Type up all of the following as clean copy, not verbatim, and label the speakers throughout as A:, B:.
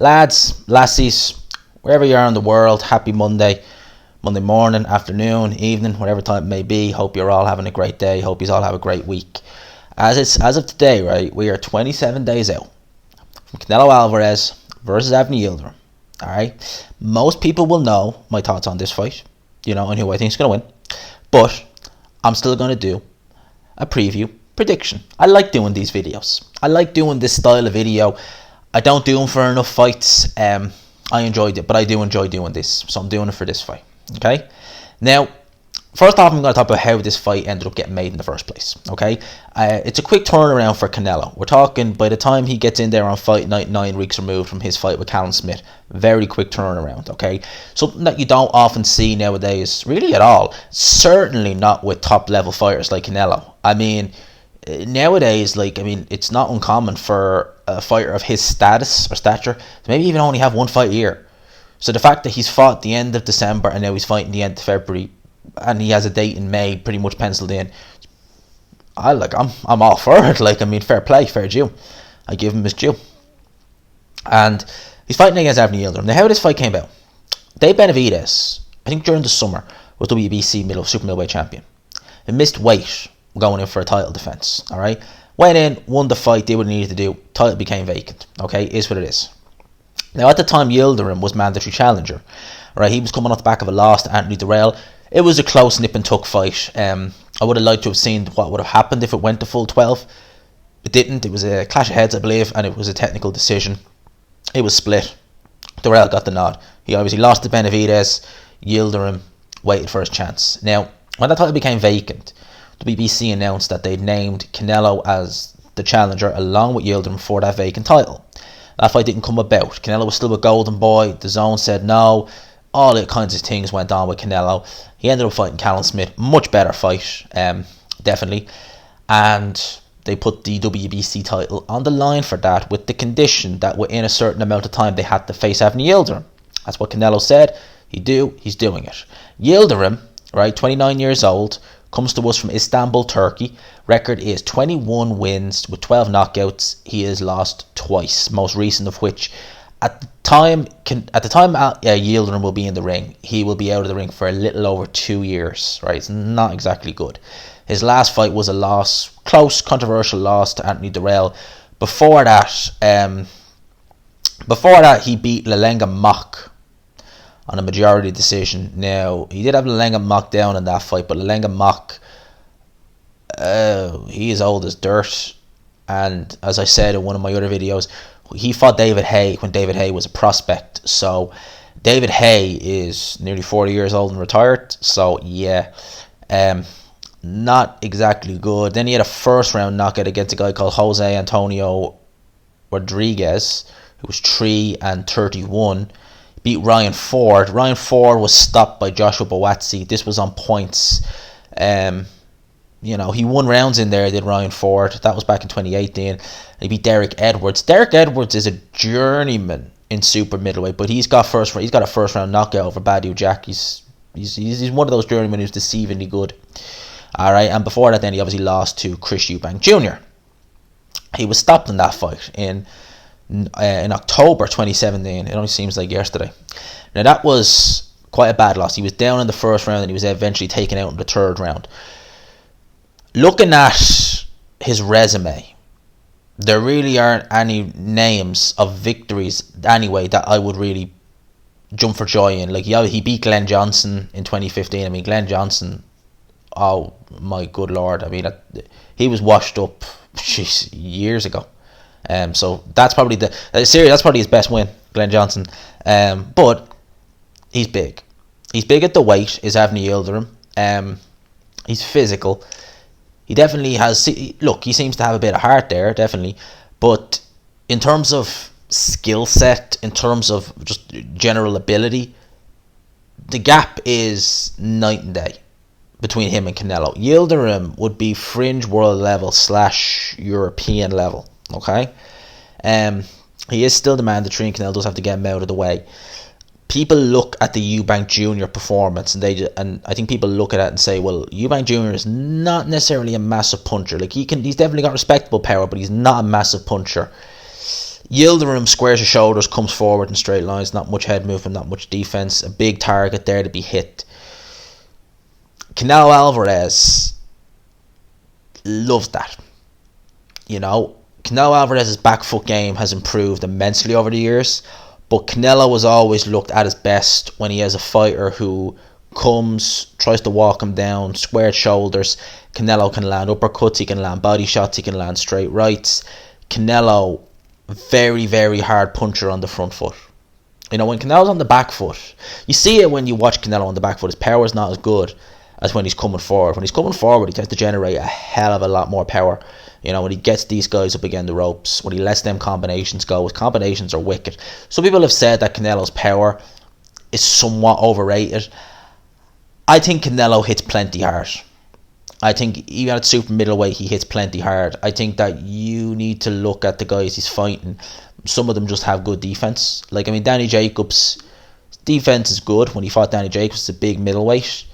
A: Lads, lassies, wherever you are in the world, happy Monday morning, afternoon, evening, whatever time it may be. Hope you're all having a great day. Hope you all have a great week. As of today, right, we are 27 days out from Canelo Alvarez versus Avni Yildirim. All right, most people will know my thoughts on this fight, and who I think is going to win. But I'm still going to do a preview prediction. I like doing these videos. I like doing this style of video. I don't do them for enough fights. I enjoyed it, but I do enjoy doing this, so I'm doing it for this fight. Okay. Now, first off, I'm going to talk about how this fight ended up getting made in the first place. Okay. It's a quick turnaround for Canelo. We're talking by the time he gets in there on fight night, 9 weeks removed from his fight with Callum Smith. Very quick turnaround. Okay. Something that you don't often see nowadays, really at all. Certainly not with top level fighters like Canelo. I mean, nowadays, it's not uncommon for a fighter of his status or stature to maybe even only have one fight a year. So the fact that he's fought the end of December and now he's fighting the end of February and he has a date in May pretty much penciled in, I'm all for it. Fair play, fair due. I give him his due. And he's fighting against Avni Yildirim. Now, how this fight came about? Dave Benavidez, I think during the summer, was WBC super middleweight champion. He missed weight going in for a title defense. All right, went in, won the fight, did what he needed to do. Title became vacant. Okay, is what it is. Now, at the time, Yildirim was mandatory challenger. Right, he was coming off the back of a loss to Anthony Durrell. It was a close nip and tuck fight. I would have liked to have seen what would have happened if it went to full 12. It didn't. It was a clash of heads, I believe, and it was a technical decision. It was split. Durrell got the nod. He obviously lost to Benavidez. Yildirim waited for his chance. Now, when that title became vacant, the BBC announced that they'd named Canelo as the challenger along with Yildirim for that vacant title. That fight didn't come about. Canelo was still a golden boy. The zone said no. All the kinds of things went on with Canelo. He ended up fighting Callum Smith. Much better fight, definitely. And they put the WBC title on the line for that with the condition that within a certain amount of time they had to face Avni Yildirim. That's what Canelo said. He's doing it. Yildirim, right, 29 years old, comes to us from Istanbul, Turkey. Record is 21 wins with 12 knockouts. He has lost twice, most recent of which at the time Yildirim will be in the ring. He will be out of the ring for a little over 2 years. Right, it's not exactly good. His last fight was a loss, close, controversial loss to Anthony Durrell. Before that, he beat Lalenga Mock on a majority decision. Now, he did have Lalenga Mock down in that fight, but Lalenga Mock, he is old as dirt. And as I said in one of my other videos, he fought David Haye when David Haye was a prospect. So David Haye is nearly 40 years old and retired. So yeah, not exactly good. Then he had a first round knockout against a guy called Jose Antonio Rodriguez, who was 3-31. Beat Ryan Ford. Ryan Ford was stopped by Joshua Buatsi. This was on points. He won rounds in there, did Ryan Ford. That was back in 2018. He beat Derek Edwards. Derek Edwards is a journeyman in super middleweight, but he's got a first round knockout over Badu Jack. He's one of those journeymen who's deceivingly good. All right, and before that, then he obviously lost to Chris Eubank Jr. He was stopped in that fight in October 2017. It only seems like yesterday. Now that was quite a bad loss. He was down in the first round and he was eventually taken out in the third round. Looking at his resume, there really aren't any names of victories anyway that I would really jump for joy in. He beat Glenn Johnson in 2015. Glenn Johnson, oh my good lord, he was washed up years ago. So that's probably that's probably his best win, Glenn Johnson. But he's big. He's big at the weight, is Avni Yildirim. He's physical. He definitely has. He seems to have a bit of heart there, definitely. But in terms of skill set, in terms of just general ability, the gap is night and day between him and Canelo. Yildirim would be fringe world level / European level. Okay, he is still the mandatory, and Canelo does have to get him out of the way. People look at the Eubank Jr. performance, and I think people look at it and say, well, Eubank Jr. is not necessarily a massive puncher. He's definitely got respectable power, but he's not a massive puncher. Yildirim squares his shoulders, comes forward in straight lines, not much head movement, not much defense, a big target there to be hit. Canelo Alvarez loves that. You know, Canelo Alvarez's back foot game has improved immensely over the years, but Canelo was always looked at his best when he has a fighter who comes, tries to walk him down, squared shoulders. Canelo can land uppercuts, he can land body shots, he can land straight rights. Canelo, very, very hard puncher on the front foot. You know, when Canelo's on the back foot, you see it when you watch Canelo on the back foot, his power is not as good as when he's coming forward. When he's coming forward, he tends to generate a hell of a lot more power. You know, when he gets these guys up against the ropes, when he lets them combinations go, his combinations are wicked. Some people have said that Canelo's power is somewhat overrated. I think Canelo hits plenty hard. I think even at super middleweight, he hits plenty hard. I think that you need to look at the guys he's fighting. Some of them just have good defense. Like, I mean, Danny Jacobs' defense is good. When he fought Danny Jacobs, it's a big middleweight.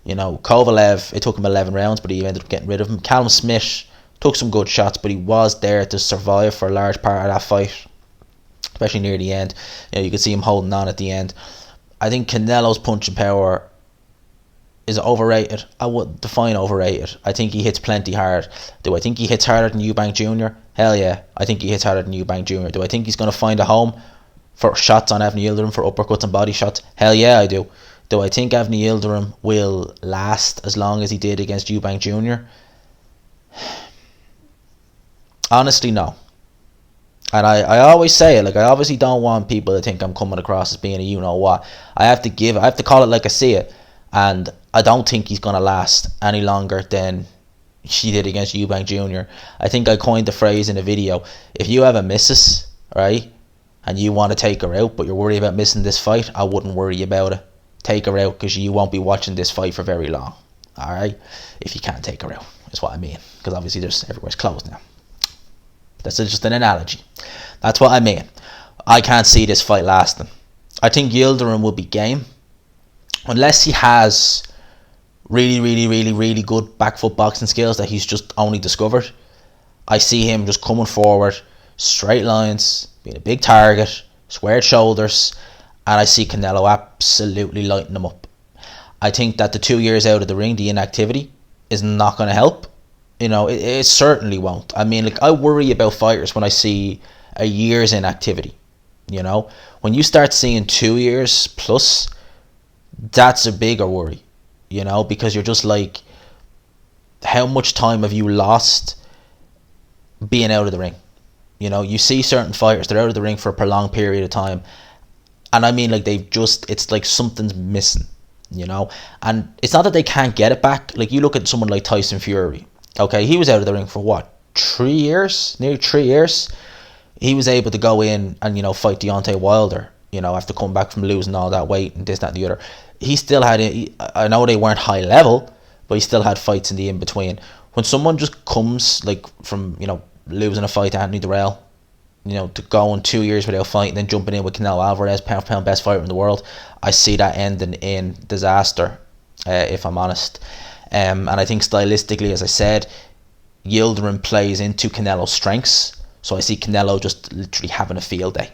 A: You know, Kovalev, it took him 11 rounds, but he ended up getting rid of him. Callum Smith took some good shots, but he was there to survive for a large part of that fight, especially near the end. You know, you could see him holding on at the end. I think Canelo's punching power is overrated. I would define overrated. I think he hits plenty hard. Do I think he hits harder than Eubank Jr.? Hell yeah, I think he hits harder than Eubank Jr. Do I think he's going to find a home for shots on Avni Yildirim, for uppercuts and body shots? Hell yeah, I do. Do I think Avni Yildirim will last as long as he did against Eubank Jr.? Honestly, no. And I always say it, like, I obviously don't want people to think I'm coming across as being a you-know-what. I have to call it like I see it. And I don't think he's going to last any longer than she did against Eubank Jr. I think I coined the phrase in a video. If you have a missus, right, and you want to take her out, but you're worried about missing this fight, I wouldn't worry about it. Take her out, because you won't be watching this fight for very long. Alright? If you can't take her out, is what I mean. Because obviously everywhere's closed now. That's just an analogy. That's what I mean. I can't see this fight lasting. I think Yildirim will be game. Unless he has really, really, really, really good back foot boxing skills that he's just only discovered. I see him just coming forward, straight lines, being a big target, squared shoulders, and I see Canelo absolutely lighting him up. I think that the 2 years out of the ring, the inactivity, is not going to help. You know, it certainly won't. I mean, like, I worry about fighters when I see a year's inactivity. You know, when you start seeing 2 years plus, that's a bigger worry. You know, because you're just like, how much time have you lost being out of the ring? You know, you see certain fighters, they're out of the ring for a prolonged period of time, and I mean, like, it's like something's missing, you know. And it's not that they can't get it back. Like, you look at someone like Tyson Fury. Okay, he was out of the ring for what, 3 years? Nearly 3 years. He was able to go in and, you know, fight Deontay Wilder, you know, after coming back from losing all that weight and this, that, and the other. He still had it. I know they weren't high level, but he still had fights in the in between. When someone just comes, like, from, you know, losing a fight to Anthony Durrell, you know, to going 2 years without fighting, then jumping in with Canelo Alvarez, pound for pound best fighter in the world, I see that ending in disaster, if I'm honest. And I think stylistically, as I said, Yildirim plays into Canelo's strengths. So I see Canelo just literally having a field day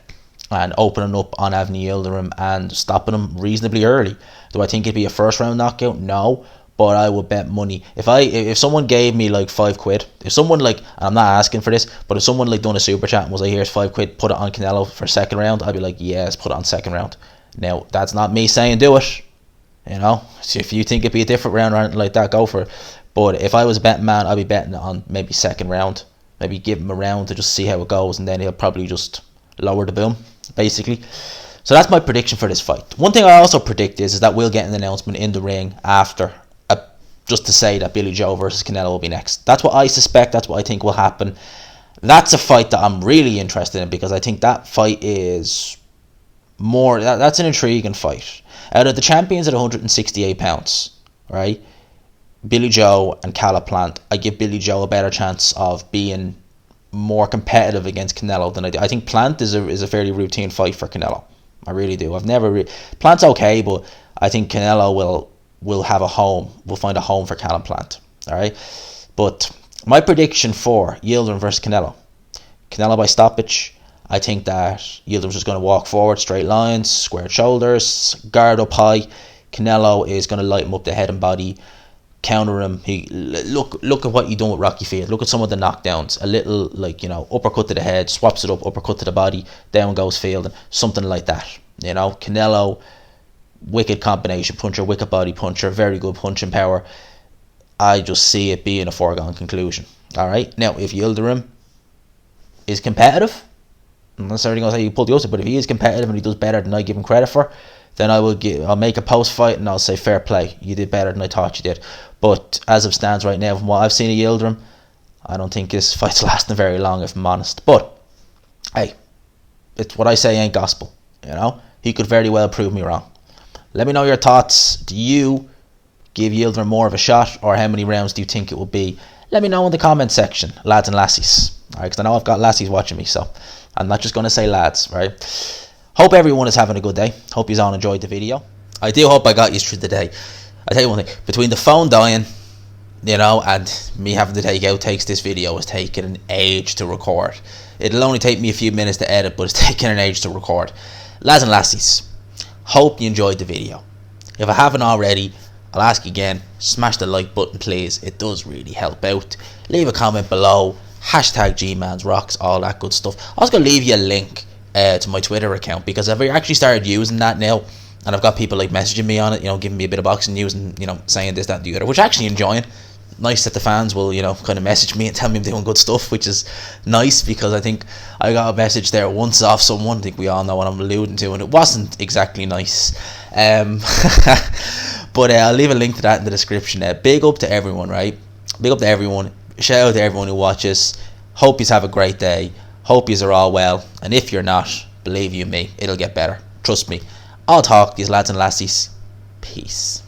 A: and opening up on Avni Yildirim and stopping him reasonably early. Do I think it'd be a first round knockout? No, but I would bet money. If someone gave me like £5, if someone, like, and I'm not asking for this, but if someone, like, done a super chat and was like, here's £5, put it on Canelo for second round, I'd be like, yes, put it on second round. Now, that's not me saying do it, you know. So if you think it'd be a different round or anything like that, go for it. But if I was a betting man, I'd be betting on maybe second round. Maybe give him a round to just see how it goes, and then he'll probably just lower the boom, basically. So that's my prediction for this fight. One thing I also predict is that we'll get an announcement in the ring after, just to say that Billy Joe versus Canelo will be next. That's what I suspect. That's what I think will happen. That's a fight that I'm really interested in, because I think that fight is more. That's an intriguing fight. Out of the champions at 168 pounds, right? Billy Joe and Cala Plant, I give Billy Joe a better chance of being more competitive against Canelo than I do. I think Plant is a fairly routine fight for Canelo. I really do. Plant's okay, but I think Canelo will have a home. Will find a home for Cala Plant. All right, but my prediction for Yildirim versus Canelo by stoppage, I think that Yildirim's just going to walk forward, straight lines, squared shoulders, guard up high. Canelo is going to light him up the head and body, counter him. Look at what you done with Rocky Field. Look at some of the knockdowns. A little, like, uppercut to the head, swaps it up, uppercut to the body, down goes Field, and something like that. Canelo, wicked combination puncher, wicked body puncher, very good punching power. I just see it being a foregone conclusion. Alright, now if Yildirim is competitive, I'm not necessarily going to say he pulled the upset, but if he is competitive and he does better than I give him credit for, then I'll make a post fight and I'll say fair play, you did better than I thought you did. But as it stands right now, from what I've seen of Yildirim, I don't think this fight's lasting very long, if I'm honest. But hey, it's what I say ain't gospel. He could very well prove me wrong. Let me know your thoughts. Do you give Yildirim more of a shot, or how many rounds do you think it will be? Let me know in the comment section, lads and lassies. Alright, because I know I've got lassies watching me, so I'm not just going to say lads, right? Hope everyone is having a good day. Hope you all enjoyed the video. I do hope I got you through the day. I tell you one thing, between the phone dying, and me having to take outtakes, this video has taken an age to record. It'll only take me a few minutes to edit, but it's taken an age to record. Lads and lassies, hope you enjoyed the video. If I haven't already, I'll ask again, smash the like button please, it does really help out. Leave a comment below, hashtag GMansRocks, all that good stuff. I was going to leave you a link to my Twitter account, because I've actually started using that now, and I've got people like messaging me on it, giving me a bit of boxing news and, saying this, that and the other, which I'm actually enjoying. Nice that the fans will, kind of message me and tell me I'm doing good stuff, which is nice, because I think I got a message there once off someone, I think we all know what I'm alluding to, and it wasn't exactly nice. But I'll leave a link to that in the description. Big up to everyone, right? Big up to everyone. Shout out to everyone who watches. Hope you have a great day. Hope you are all well. And if you're not, believe you me, it'll get better. Trust me. I'll talk to you lads and lassies. Peace.